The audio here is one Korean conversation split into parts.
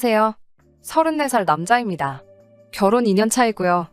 안녕하세요. 34살 남자입니다. 결혼 2년 차이고요.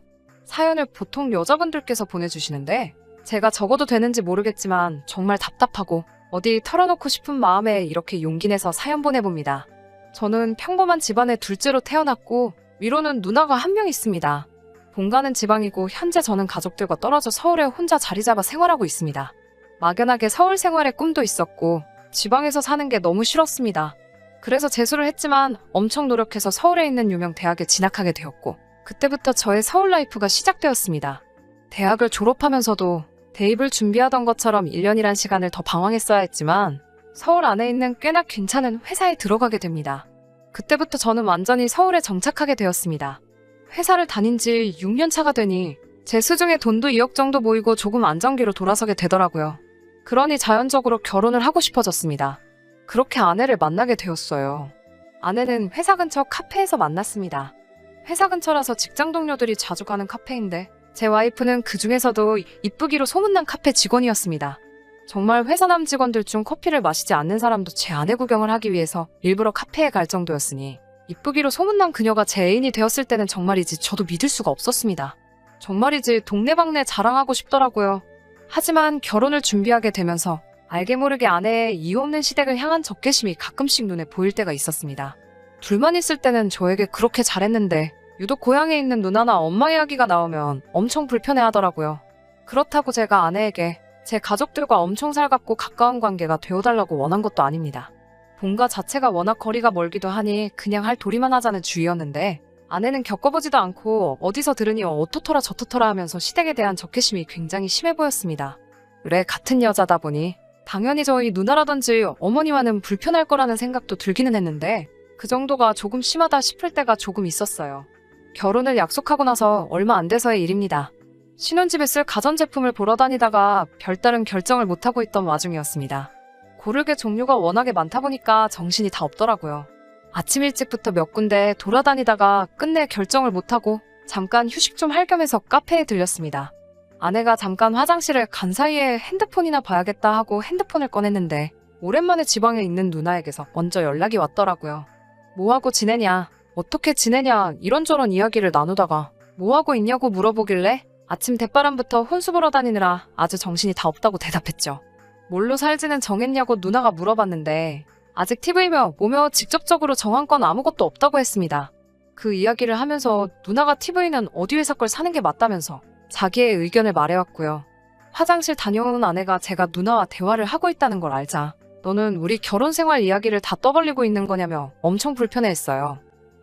사연을 보통 여자분들께서 보내주시는데 제가 적어도 되는지 모르겠지만 정말 답답하고 어디 털어놓고 싶은 마음에 이렇게 용기 내서 사연 보내봅니다. 저는 평범한 집안의 둘째로 태어났고 위로는 누나가 한 명 있습니다. 본가는 지방이고 현재 저는 가족들과 떨어져 서울에 혼자 자리 잡아 생활하고 있습니다. 막연하게 서울 생활의 꿈도 있었고 지방에서 사는 게 너무 싫었습니다. 그래서 재수를 했지만 엄청 노력해서 서울에 있는 유명 대학에 진학하게 되었고 그때부터 저의 서울 라이프가 시작되었습니다. 대학을 졸업하면서도 대입을 준비하던 것처럼 1년이란 시간을 더 방황했어야 했지만 서울 안에 있는 꽤나 괜찮은 회사에 들어가게 됩니다. 그때부터 저는 완전히 서울에 정착하게 되었습니다. 회사를 다닌 지 6년 차가 되니 제 수중에 돈도 2억 정도 모이고 조금 안정기로 돌아서게 되더라고요. 그러니 자연적으로 결혼을 하고 싶어졌습니다. 그렇게 아내를 만나게 되었어요. 아내는 회사 근처 카페에서 만났습니다. 회사 근처라서 직장 동료들이 자주 가는 카페인데 제 와이프는 그 중에서도 이쁘기로 소문난 카페 직원이었습니다. 정말 회사 남 직원들 중 커피를 마시지 않는 사람도 제 아내 구경을 하기 위해서 일부러 카페에 갈 정도였으니 이쁘기로 소문난 그녀가 제 애인이 되었을 때는 정말이지 저도 믿을 수가 없었습니다. 정말이지 동네방네 자랑하고 싶더라고요. 하지만 결혼을 준비하게 되면서 알게 모르게 아내의 이유 없는 시댁을 향한 적개심이 가끔씩 눈에 보일 때가 있었습니다. 둘만 있을 때는 저에게 그렇게 잘했는데 유독 고향에 있는 누나나 엄마 이야기가 나오면 엄청 불편해하더라고요. 그렇다고 제가 아내에게 제 가족들과 엄청 살갑고 가까운 관계가 되어달라고 원한 것도 아닙니다. 본가 자체가 워낙 거리가 멀기도 하니 그냥 할 도리만 하자는 주의였는데 아내는 겪어보지도 않고 어디서 들으니 어떻더라 저떻더라 하면서 시댁에 대한 적개심이 굉장히 심해 보였습니다. 그래 같은 여자다 보니 당연히 저희 누나라든지 어머니와는 불편할 거라는 생각도 들기는 했는데 그 정도가 조금 심하다 싶을 때가 조금 있었어요. 결혼을 약속하고 나서 얼마 안 돼서의 일입니다. 신혼집에 쓸 가전제품을 보러 다니다가 별다른 결정을 못하고 있던 와중이었습니다. 고를 게 종류가 워낙에 많다 보니까 정신이 다 없더라고요. 아침 일찍부터 몇 군데 돌아다니다가 끝내 결정을 못하고 잠깐 휴식 좀 할 겸해서 카페에 들렸습니다. 아내가 잠깐 화장실을 간 사이에 핸드폰이나 봐야겠다 하고 핸드폰을 꺼냈는데 오랜만에 지방에 있는 누나에게서 먼저 연락이 왔더라고요. 뭐하고 지내냐, 어떻게 지내냐 이런저런 이야기를 나누다가 뭐하고 있냐고 물어보길래 아침 대바람부터 혼수 보러 다니느라 아주 정신이 다 없다고 대답했죠. 뭘로 살지는 정했냐고 누나가 물어봤는데 아직 TV며 뭐며 직접적으로 정한 건 아무것도 없다고 했습니다. 그 이야기를 하면서 누나가 TV는 어디 회사 걸 사는 게 맞다면서 자기의 의견을 말해왔고요. 화장실 다녀온 아내가 제가 누나와 대화를 하고 있다는 걸 알자 너는 우리 결혼 생활 이야기를 다 떠벌리고 있는 거냐며 엄청 불편해했어요.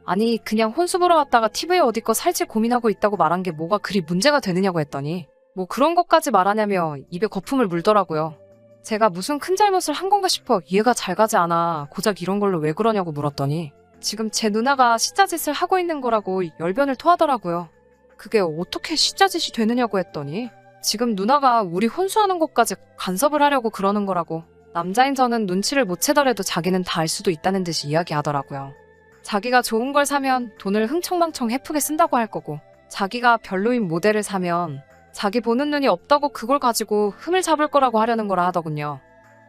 아니 그냥 혼수 보러 왔다가 TV에 어디 거 살지 고민하고 있다고 말한 게 뭐가 그리 문제가 되느냐고 했더니 뭐 그런 것까지 말하냐며 입에 거품을 물더라고요. 제가 무슨 큰 잘못을 한 건가 싶어 이해가 잘 가지 않아 고작 이런 걸로 왜 그러냐고 물었더니 지금 제 누나가 시자짓을 하고 있는 거라고 열변을 토하더라고요. 그게 어떻게 시자짓이 되느냐고 했더니 지금 누나가 우리 혼수하는 것까지 간섭을 하려고 그러는 거라고 남자인 저는 눈치를 못 채더라도 자기는 다 알 수도 있다는 듯이 이야기하더라고요. 자기가 좋은 걸 사면 돈을 흥청망청 헤프게 쓴다고 할 거고 자기가 별로인 모델을 사면 자기 보는 눈이 없다고 그걸 가지고 흠을 잡을 거라고 하려는 거라 하더군요.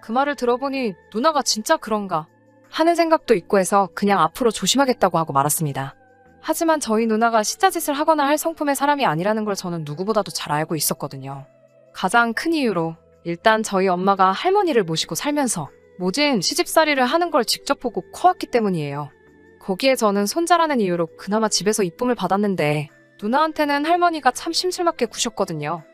그 말을 들어보니 누나가 진짜 그런가 하는 생각도 있고 해서 그냥 앞으로 조심하겠다고 하고 말았습니다. 하지만 저희 누나가 시자짓을 하거나 할 성품의 사람이 아니라는 걸 저는 누구보다도 잘 알고 있었거든요. 가장 큰 이유로 일단 저희 엄마가 할머니를 모시고 살면서 모진 시집살이를 하는 걸 직접 보고 커왔기 때문이에요. 거기에 저는 손자라는 이유로 그나마 집에서 이쁨을 받았는데 누나한테는 할머니가 참 심술맞게 구셨거든요.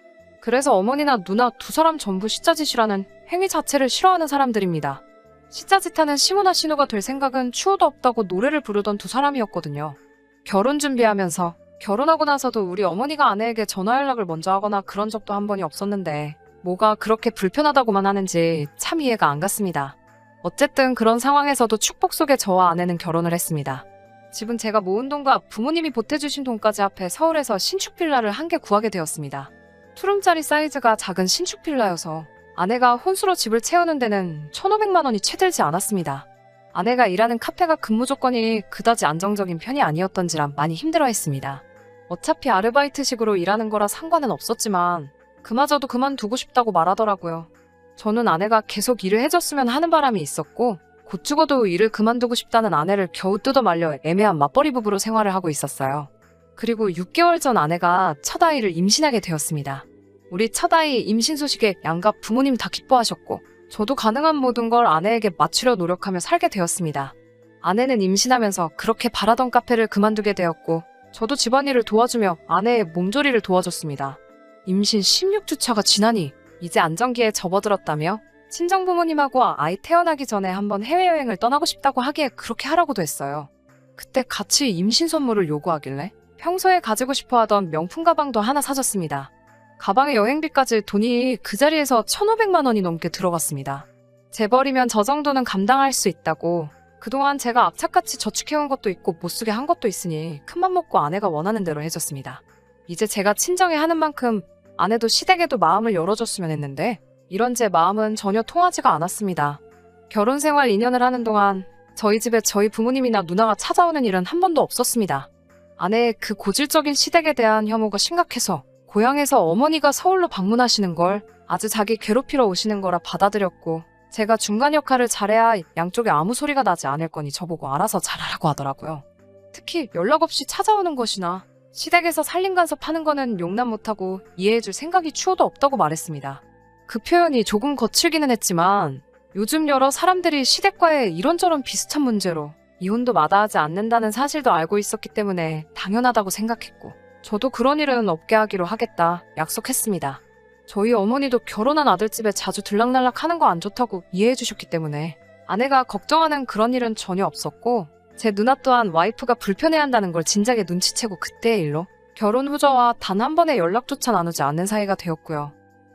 그래서 어머니나 누나 두 사람 전부 시자짓이라는 행위 자체를 싫어하는 사람들입니다. 시자짓하는 시모나 신우가 될 생각은 추호도 없다고 노래를 부르던 두 사람이었거든요. 결혼 준비하면서 결혼하고 나서도 우리 어머니가 아내에게 전화 연락을 먼저 하거나 그런 적도 한 번이 없었는데 뭐가 그렇게 불편하다고만 하는지 참 이해가 안 갔습니다. 어쨌든 그런 상황에서도 축복 속에 저와 아내는 결혼을 했습니다. 집은 제가 모은 돈과 부모님이 보태주신 돈까지 합해 서울에서 신축 빌라를 한 개 구하게 되었습니다. 투룸짜리 사이즈가 작은 신축 빌라여서 아내가 혼수로 집을 채우는 데는 1,500만 원이 채 들지 않았습니다. 아내가 일하는 카페가 근무 조건이 그다지 안정적인 편이 아니었던지라 많이 힘들어했습니다. 어차피 아르바이트식으로 일하는 거라 상관은 없었지만 그마저도 그만두고 싶다고 말하더라고요. 저는 아내가 계속 일을 해줬으면 하는 바람이 있었고 곧 죽어도 일을 그만두고 싶다는 아내를 겨우 뜯어 말려 애매한 맞벌이 부부로 생활을 하고 있었어요. 그리고 6개월 전 아내가 첫 아이를 임신하게 되었습니다. 우리 첫 아이 임신 소식에 양가 부모님 다 기뻐하셨고 저도 가능한 모든 걸 아내에게 맞추려 노력하며 살게 되었습니다. 아내는 임신하면서 그렇게 바라던 카페를 그만두게 되었고 저도 집안일을 도와주며 아내의 몸조리를 도와줬습니다. 임신 16주차가 지나니 이제 안정기에 접어들었다며 친정 부모님하고 아이 태어나기 전에 한번 해외여행을 떠나고 싶다고 하기에 그렇게 하라고도 했어요. 그때 같이 임신 선물을 요구하길래 평소에 가지고 싶어 하던 명품 가방도 하나 사줬습니다. 가방에 여행비까지 돈이 그 자리에서 1,500만 원이 넘게 들어갔습니다. 재벌이면 저 정도는 감당할 수 있다고 그동안 제가 악착같이 저축해온 것도 있고 못쓰게 한 것도 있으니 큰맘 먹고 아내가 원하는 대로 해줬습니다. 이제 제가 친정에 하는 만큼 아내도 시댁에도 마음을 열어줬으면 했는데 이런 제 마음은 전혀 통하지가 않았습니다. 결혼 생활 2년을 하는 동안 저희 집에 저희 부모님이나 누나가 찾아오는 일은 한 번도 없었습니다. 아내의 그 고질적인 시댁에 대한 혐오가 심각해서 고향에서 어머니가 서울로 방문하시는 걸 아주 자기 괴롭히러 오시는 거라 받아들였고 제가 중간 역할을 잘해야 양쪽에 아무 소리가 나지 않을 거니 저보고 알아서 잘하라고 하더라고요. 특히 연락 없이 찾아오는 것이나 시댁에서 살림간섭 하는 거는 용납 못하고 이해해줄 생각이 추호도 없다고 말했습니다. 그 표현이 조금 거칠기는 했지만 요즘 여러 사람들이 시댁과의 이런저런 비슷한 문제로 이혼도 마다하지 않는다는 사실도 알고 있었기 때문에 당연하다고 생각했고 저도 그런 일은 없게 하기로 하겠다 약속했습니다. 저희 어머니도 결혼한 아들 집에 자주 들락날락 하는 거 안 좋다고 이해해 주셨기 때문에 아내가 걱정하는 그런 일은 전혀 없었고 제 누나 또한 와이프가 불편해한다는 걸 진작에 눈치채고 그때의 일로 결혼 후 저와 단 한 번의 연락조차 나누지 않는 사이가 되었고요.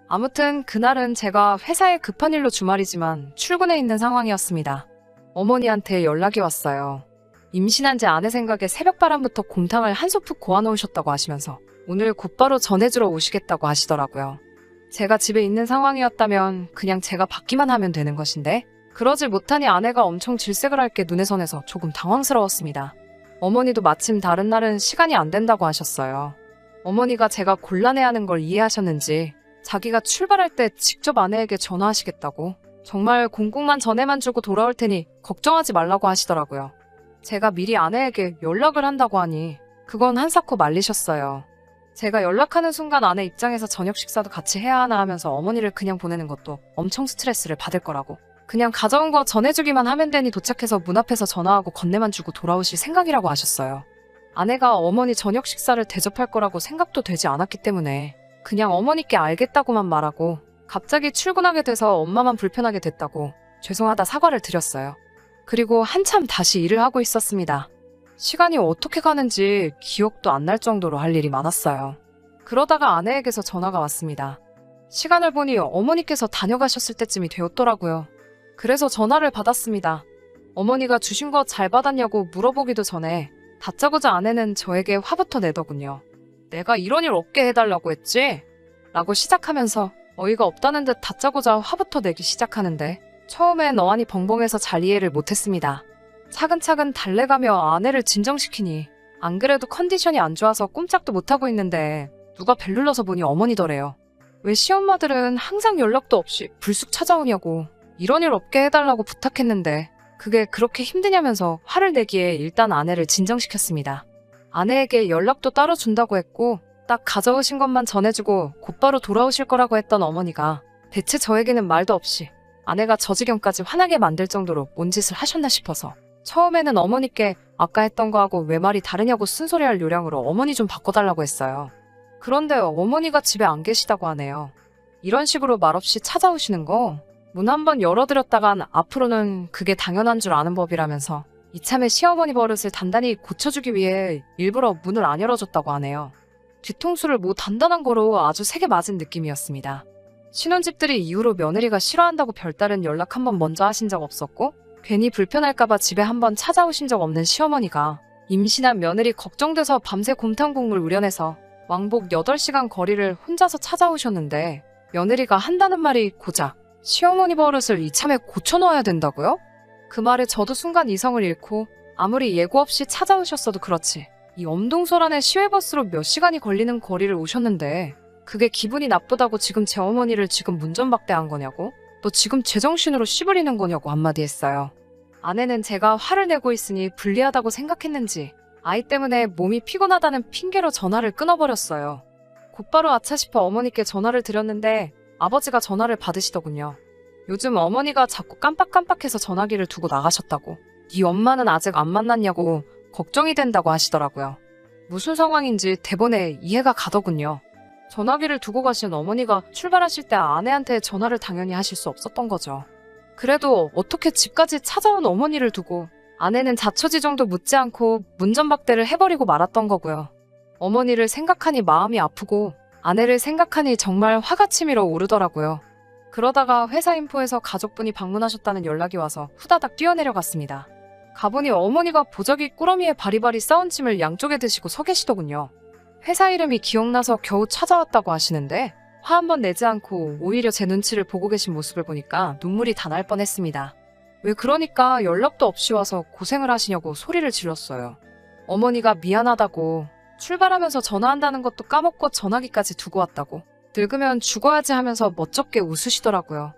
아무튼 그날은 제가 회사에 급한 일로 주말이지만 출근해 있는 상황이었습니다. 어머니한테 연락이 왔어요. 임신한 제 아내 생각에 새벽바람부터 곰탕을 한 소프 고아놓으셨다고 하시면서 오늘 곧바로 전해주러 오시겠다고 하시더라고요. 제가 집에 있는 상황이었다면 그냥 제가 받기만 하면 되는 것인데 그러질 못하니 아내가 엄청 질색을 할 게 눈에 선해서 조금 당황스러웠습니다. 어머니도 마침 다른 날은 시간이 안 된다고 하셨어요. 어머니가 제가 곤란해하는 걸 이해하셨는지 자기가 출발할 때 직접 아내에게 전화하시겠다고 정말 공국만 전해만 주고 돌아올 테니 걱정하지 말라고 하시더라고요. 제가 미리 아내에게 연락을 한다고 하니 그건 한사코 말리셨어요. 제가 연락하는 순간 아내 입장에서 저녁 식사도 같이 해야 하나 하면서 어머니를 그냥 보내는 것도 엄청 스트레스를 받을 거라고 그냥 가져온 거 전해주기만 하면 되니 도착해서 문 앞에서 전화하고 건네만 주고 돌아오실 생각이라고 하셨어요. 아내가 어머니 저녁 식사를 대접할 거라고 생각도 되지 않았기 때문에 그냥 어머니께 알겠다고만 말하고 갑자기 출근하게 돼서 엄마만 불편하게 됐다고 죄송하다 사과를 드렸어요. 그리고 한참 다시 일을 하고 있었습니다. 시간이 어떻게 가는지 기억도 안 날 정도로 할 일이 많았어요. 그러다가 아내에게서 전화가 왔습니다. 시간을 보니 어머니께서 다녀가셨을 때쯤이 되었더라고요. 그래서 전화를 받았습니다. 어머니가 주신 거 잘 받았냐고 물어보기도 전에 다짜고짜 아내는 저에게 화부터 내더군요. 내가 이런 일 없게 해달라고 했지? 라고 시작하면서 어이가 없다는 듯 다짜고짜 화부터 내기 시작하는데 처음엔 어안이 벙벙해서 잘 이해를 못했습니다. 차근차근 달래가며 아내를 진정시키니 안 그래도 컨디션이 안 좋아서 꼼짝도 못하고 있는데 누가 벨 눌러서 보니 어머니더래요. 왜 시엄마들은 항상 연락도 없이 불쑥 찾아오냐고 이런 일 없게 해달라고 부탁했는데 그게 그렇게 힘드냐면서 화를 내기에 일단 아내를 진정시켰습니다. 아내에게 연락도 따로 준다고 했고 딱 가져오신 것만 전해주고 곧바로 돌아오실 거라고 했던 어머니가 대체 저에게는 말도 없이 아내가 저 지경까지 화나게 만들 정도로 뭔 짓을 하셨나 싶어서 처음에는 어머니께 아까 했던 거하고 왜 말이 다르냐고 쓴소리할 요량으로 어머니 좀 바꿔달라고 했어요. 그런데 어머니가 집에 안 계시다고 하네요. 이런 식으로 말없이 찾아오시는 거 문 한번 열어드렸다간 앞으로는 그게 당연한 줄 아는 법이라면서 이참에 시어머니 버릇을 단단히 고쳐주기 위해 일부러 문을 안 열어줬다고 하네요. 뒤통수를 뭐 단단한 거로 아주 세게 맞은 느낌이었습니다. 신혼집들이 이후로 며느리가 싫어한다고 별다른 연락 한번 먼저 하신 적 없었고 괜히 불편할까봐 집에 한번 찾아오신 적 없는 시어머니가 임신한 며느리 걱정돼서 밤새 곰탕 국물 우려내서 왕복 8시간 거리를 혼자서 찾아오셨는데 며느리가 한다는 말이 고작 시어머니 버릇을 이참에 고쳐놓아야 된다고요? 그 말에 저도 순간 이성을 잃고 아무리 예고 없이 찾아오셨어도 그렇지 이 엄동설안에 시외버스로 몇 시간이 걸리는 거리를 오셨는데 그게 기분이 나쁘다고 지금 제 어머니를 지금 문전박대한 거냐고? 너 지금 제정신으로 씨부리는 거냐고 한마디 했어요. 아내는 제가 화를 내고 있으니 불리하다고 생각했는지 아이 때문에 몸이 피곤하다는 핑계로 전화를 끊어버렸어요. 곧바로 아차 싶어 어머니께 전화를 드렸는데 아버지가 전화를 받으시더군요. 요즘 어머니가 자꾸 깜빡깜빡해서 전화기를 두고 나가셨다고. 네 엄마는 아직 안 만났냐고 걱정이 된다고 하시더라고요. 무슨 상황인지 대본에 이해가 가더군요. 전화기를 두고 가신 어머니가 출발하실 때 아내한테 전화를 당연히 하실 수 없었던 거죠. 그래도 어떻게 집까지 찾아온 어머니를 두고 아내는 자초지종도 묻지 않고 문전박대를 해버리고 말았던 거고요. 어머니를 생각하니 마음이 아프고 아내를 생각하니 정말 화가 치밀어 오르더라고요. 그러다가 회사 인포에서 가족분이 방문하셨다는 연락이 와서 후다닥 뛰어내려갔습니다. 가보니 어머니가 보자기 꾸러미에 바리바리 싸운 침을 양쪽에 드시고 서 계시더군요. 회사 이름이 기억나서 겨우 찾아왔다고 하시는데 화 한 번 내지 않고 오히려 제 눈치를 보고 계신 모습을 보니까 눈물이 다 날 뻔했습니다. 왜 그러니까 연락도 없이 와서 고생을 하시냐고 소리를 질렀어요. 어머니가 미안하다고 출발하면서 전화한다는 것도 까먹고 전화기까지 두고 왔다고 늙으면 죽어야지 하면서 멋쩍게 웃으시더라고요.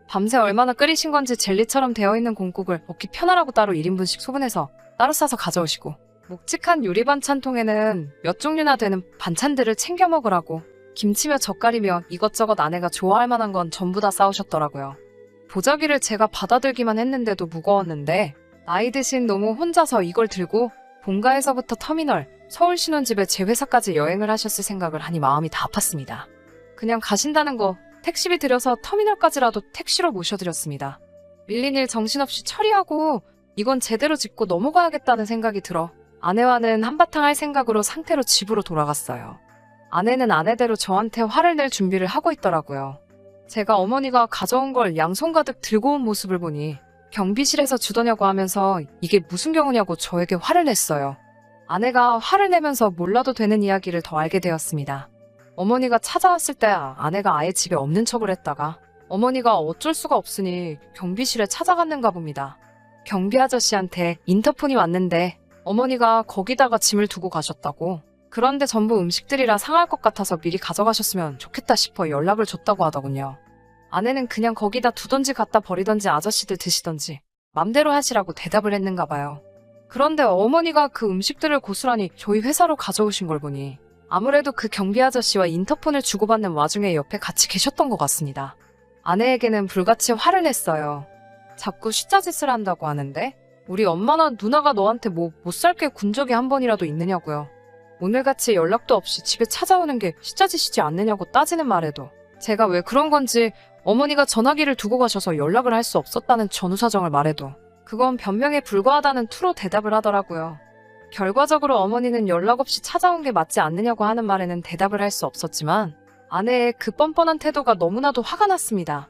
밤새 얼마나 끓이신 건지 젤리처럼 되어있는 공국을 먹기 편하라고 따로 1인분씩 소분해서 따로 싸서 가져오시고 묵직한 유리 반찬통에는 몇 종류나 되는 반찬들을 챙겨 먹으라고 김치며 젓갈이며 이것저것 아내가 좋아할 만한 건 전부 다 싸우셨더라고요. 보자기를 제가 받아들기만 했는데도 무거웠는데 나이 드신 노모 혼자서 이걸 들고 본가에서부터 터미널, 서울 신혼집에 제 회사까지 여행을 하셨을 생각을 하니 마음이 다 아팠습니다. 그냥 가신다는 거 택시비 들여서 터미널까지라도 택시로 모셔드렸습니다. 밀린 일 정신없이 처리하고 이건 제대로 짚고 넘어가야겠다는 생각이 들어 아내와는 한바탕 할 생각으로 상태로 집으로 돌아갔어요. 아내는 아내대로 저한테 화를 낼 준비를 하고 있더라고요. 제가 어머니가 가져온 걸 양손 가득 들고 온 모습을 보니 경비실에서 주더냐고 하면서 이게 무슨 경우냐고 저에게 화를 냈어요. 아내가 화를 내면서 몰라도 되는 이야기를 더 알게 되었습니다. 어머니가 찾아왔을 때 아내가 아예 집에 없는 척을 했다가 어머니가 어쩔 수가 없으니 경비실에 찾아갔는가 봅니다. 경비 아저씨한테 인터폰이 왔는데 어머니가 거기다가 짐을 두고 가셨다고. 그런데 전부 음식들이라 상할 것 같아서 미리 가져가셨으면 좋겠다 싶어 연락을 줬다고 하더군요. 아내는 그냥 거기다 두던지 갖다 버리던지 아저씨들 드시던지 맘대로 하시라고 대답을 했는가 봐요. 그런데 어머니가 그 음식들을 고스란히 저희 회사로 가져오신 걸 보니 아무래도 그 경비 아저씨와 인터폰을 주고받는 와중에 옆에 같이 계셨던 것 같습니다. 아내에게는 불같이 화를 냈어요. 자꾸 숫자짓을 한다고 하는데 우리 엄마나 누나가 너한테 뭐 못 살게 군 적이 한 번이라도 있느냐고요. 오늘같이 연락도 없이 집에 찾아오는 게 숫자짓이지 않느냐고 따지는 말에도 제가 왜 그런 건지 어머니가 전화기를 두고 가셔서 연락을 할 수 없었다는 전후 사정을 말해도 그건 변명에 불과하다는 투로 대답을 하더라고요. 결과적으로 어머니는 연락 없이 찾아온 게 맞지 않느냐고 하는 말에는 대답을 할 수 없었지만 아내의 그 뻔뻔한 태도가 너무나도 화가 났습니다.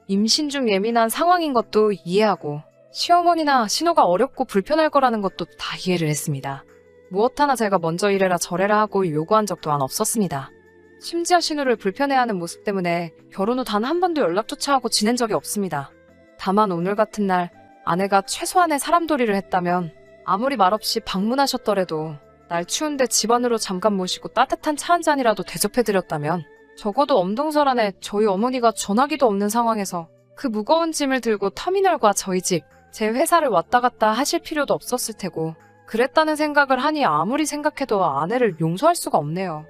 임신 중 예민한 상황인 것도 이해하고 시어머니나 신호가 어렵고 불편할 거라는 것도 다 이해를 했습니다. 무엇 하나 제가 먼저 이래라 저래라 하고 요구한 적 또한 없었습니다. 심지어 신우를 불편해하는 모습 때문에 결혼 후 단 한 번도 연락조차 하고 지낸 적이 없습니다. 다만 오늘 같은 날 아내가 최소한의 사람돌이를 했다면 아무리 말없이 방문하셨더라도 날 추운데 집 안으로 잠깐 모시고 따뜻한 차 한 잔이라도 대접해드렸다면 적어도 엄동설 안에 저희 어머니가 전화기도 없는 상황에서 그 무거운 짐을 들고 터미널과 저희 집, 제 회사를 왔다 갔다 하실 필요도 없었을 테고 그랬다는 생각을 하니 아무리 생각해도 아내를 용서할 수가 없네요.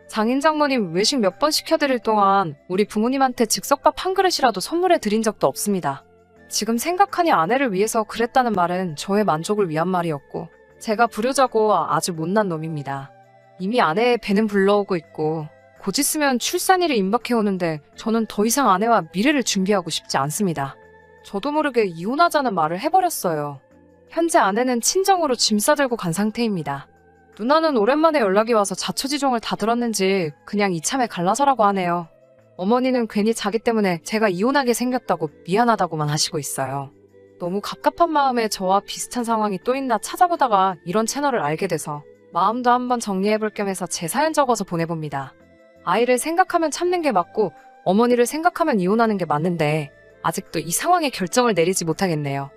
장인 장모님 외식 몇 번 시켜드릴 동안 우리 부모님한테 즉석밥 한 그릇이라도 선물해 드린 적도 없습니다. 지금 생각하니 아내를 위해서 그랬다는 말은 저의 만족을 위한 말이었고 제가 부르자고 아주 못난 놈입니다. 이미 아내의 배는 불러오고 있고 곧 있으면 출산일이 임박해오는데 저는 더 이상 아내와 미래를 준비하고 싶지 않습니다. 저도 모르게 이혼하자는 말을 해버렸어요. 현재 아내는 친정으로 짐 싸들고 간 상태입니다. 누나는 오랜만에 연락이 와서 자초지종을 다 들었는지 그냥 이참에 갈라서라고 하네요. 어머니는 괜히 자기 때문에 제가 이혼하게 생겼다고 미안하다고만 하시고 있어요. 너무 갑갑한 마음에 저와 비슷한 상황이 또 있나 찾아보다가 이런 채널을 알게 돼서 마음도 한번 정리해볼 겸 해서 제 사연 적어서 보내봅니다. 아이를 생각하면 참는 게 맞고 어머니를 생각하면 이혼하는 게 맞는데 아직도 이 상황에 결정을 내리지 못하겠네요.